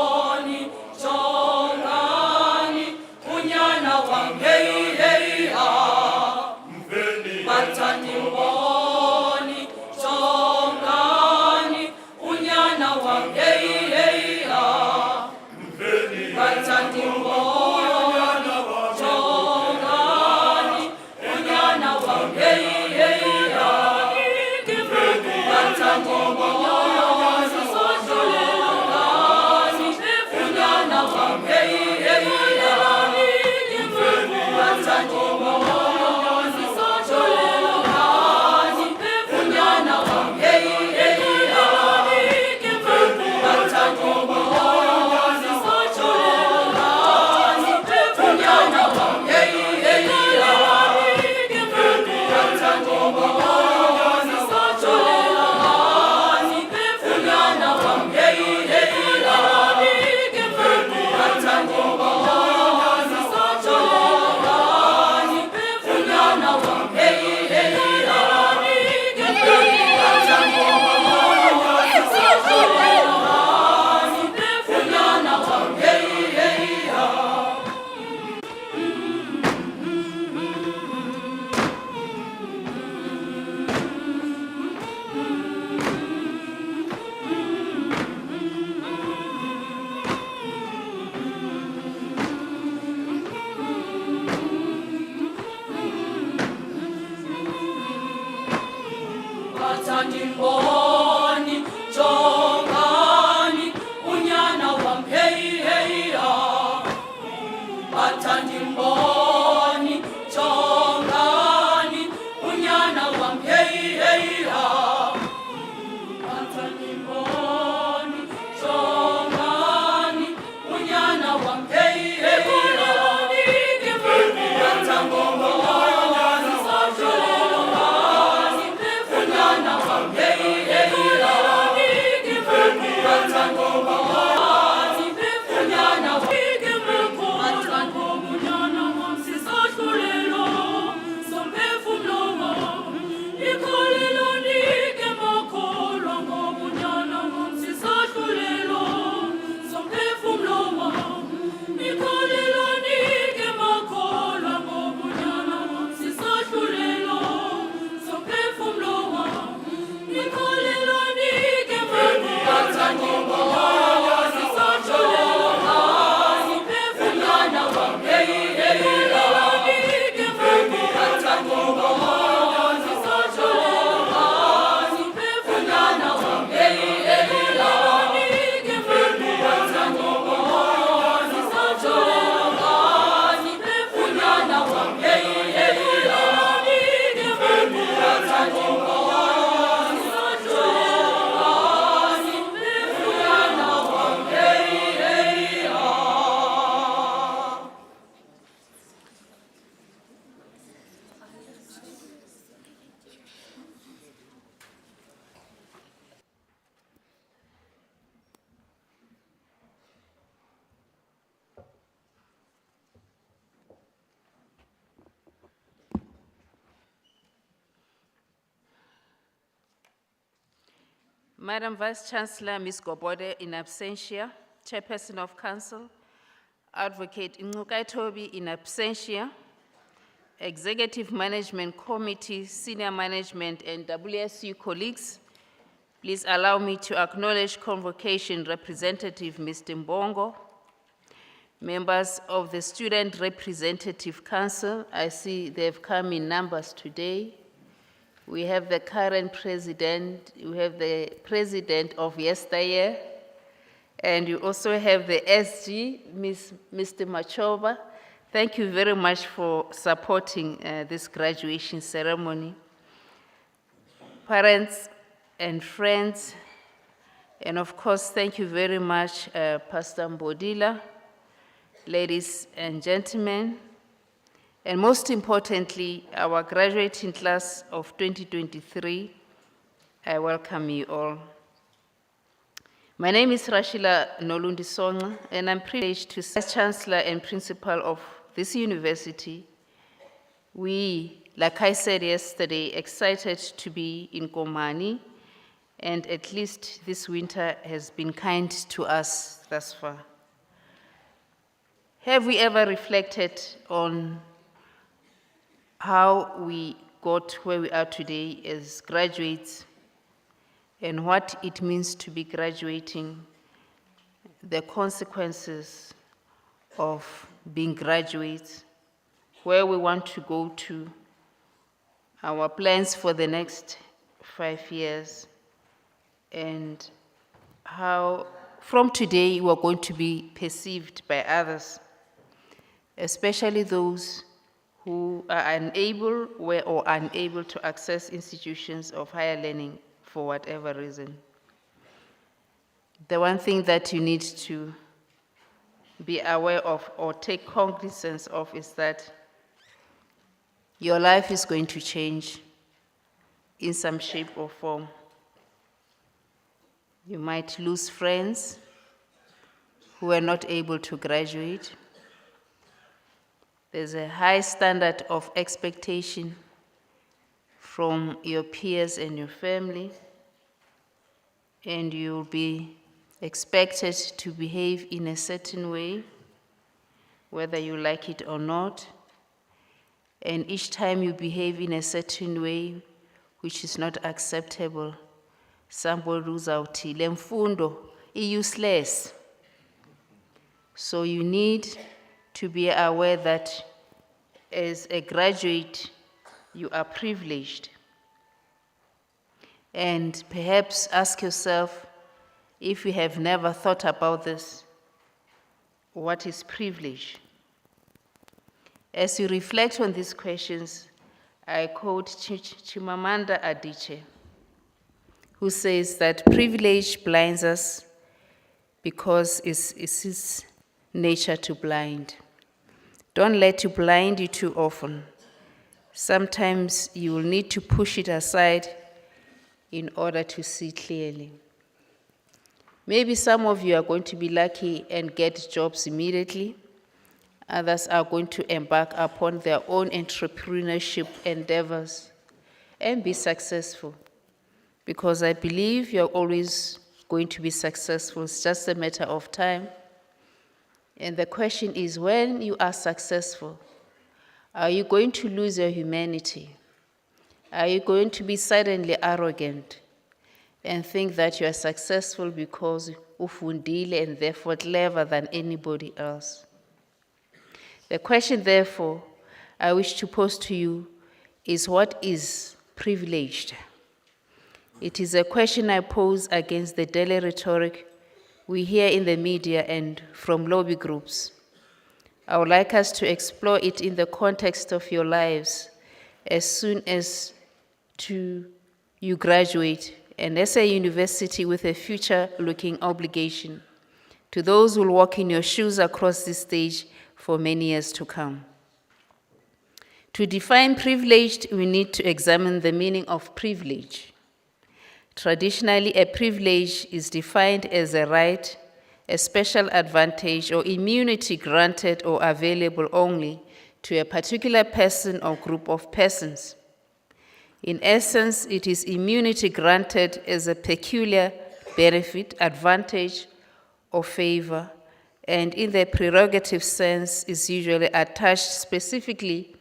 Komani, Komani, unyana wami, hey, hey, ah. Komani, Komani, unyana wami, hey, hey, ah. Komani, Komani, unyana wami, hey, hey, ah. Komani, Komani, unyana wami, hey, hey, ah. Komani, Komani, unyana wami, hey, hey, ah. Komani, Komani, unyana wami, hey, hey, ah. Madam Vice-Chancellor, Ms. Gobode in absentia, Chairperson of Council, Advocate Ncukai Tobi in absentia, Executive Management Committee, Senior Management, and WSU colleagues, please allow me to acknowledge Convocation Representative Mr. Mbongo, members of the Student Representative Council. I see they've come in numbers today. We have the current president, we have the president of yesteryear, and you also have the SG, Mr. Machoba. Thank you very much for supporting this graduation ceremony. Parents and friends, and of course, thank you very much, Pastor Mbodila, ladies and gentlemen, and most importantly, our graduating class of 2023, I welcome you all. My name is Rashila Nolundi Songa, and I'm privileged to serve as Chancellor and Principal of this university We, like I said yesterday, excited to be in Komani, and at least this winter has been kind to us thus far. Have we ever reflected on how we got where we are today as graduates and what it means to be graduating, the consequences of being graduates, where we want to go to, our plans for the next 5 years, and how from today we are going to be perceived by others, especially those who are unable or unable to access institutions of higher learning for whatever reason. The one thing that you need to be aware of or take cognizance of is that your life is going to change in some shape or form. You might lose friends who are not able to graduate. There's a high standard of expectation from your peers and your family, and you'll be expected to behave in a certain way, whether you like it or not. And each time you behave in a certain way which is not acceptable, somebody rules out, "Lemfundo useless." So you need to be aware that as a graduate, you are privileged. And perhaps ask yourself, if you have never thought about this, what is privilege? As you reflect on these questions, I quote Chimamanda Adichie, who says that privilege blinds us because it's its nature to blind. Don't let it blind you too often. Sometimes you will need to push it aside in order to see clearly. Maybe some of you are going to be lucky and get jobs immediately. Others are going to embark upon their own entrepreneurship endeavors and be successful. Because I believe you're always going to be successful. It's just a matter of time. And the question is, when you are successful, are you going to lose your humanity? Are you going to be suddenly arrogant and think that you are successful because ufundile and therefore clever than anybody else? The question, therefore, I wish to pose to you is, what is privileged? It is a question I pose against the daily rhetoric we hear in the media and from lobby groups. I would like us to explore it in the context of your lives as soon as you graduate, and as a university with a future-looking obligation to those who will walk in your shoes across this stage for many years to come. To define privileged, we need to examine the meaning of privilege. Traditionally, a privilege is defined as a right, a special advantage, or immunity granted or available only to a particular person or group of persons. In essence, it is immunity granted as a peculiar benefit, advantage, or favor, and in the prerogative sense is usually attached specifically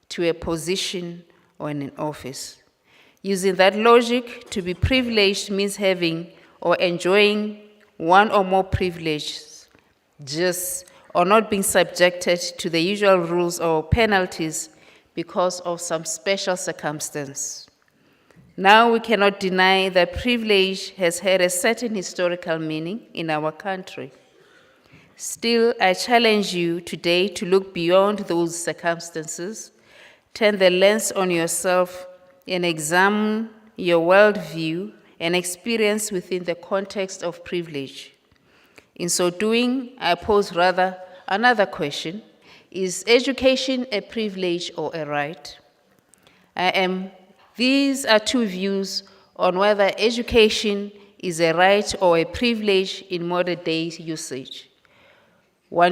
to a position or an office. Using that logic, to be privileged means having or enjoying one or more privileges, or not being subjected to the usual rules or penalties because of some special circumstance. Now we cannot deny that privilege has had a certain historical meaning in our country. Still, I challenge you today to look beyond those circumstances, turn the lens on yourself, and examine your worldview and experience within the context of privilege. In so doing, I pose rather another question: is education a privilege or a right? These are two views on whether education is a right or a privilege in modern day usage. One